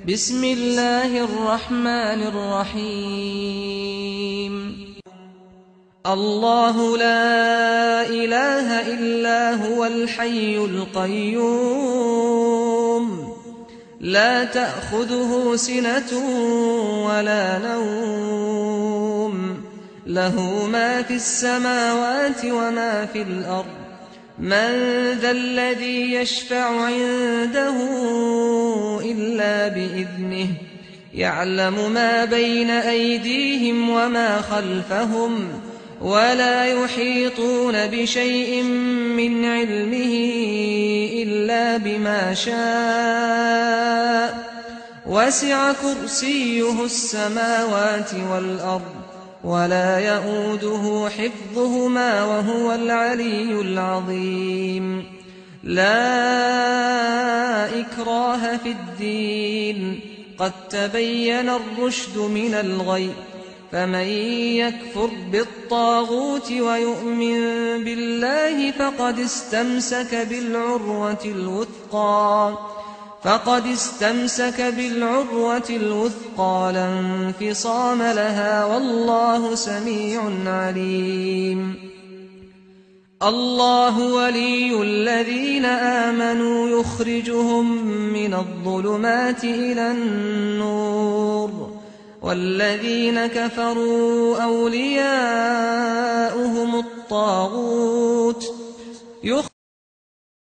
بسم الله الرحمن الرحيم الله لا إله إلا هو الحي القيوم لا تأخذه سنة ولا نوم له ما في السماوات وما في الأرض من ذا الذي يشفع عنده إلا بإذنه يعلم ما بين أيديهم وما خلفهم ولا يحيطون بشيء من علمه إلا بما شاء وسع كرسيه السماوات والأرض ولا يؤوده حفظهما وهو العلي العظيم لا إكراه في الدين قد تبين الرشد من الغي فمن يكفر بالطاغوت ويؤمن بالله فقد استمسك بالعروة الوثقى لا انفصام لها والله سميع عليم الله ولي الذين آمنوا يخرجهم من الظلمات إلى النور والذين كفروا أولياؤهم الطاغوت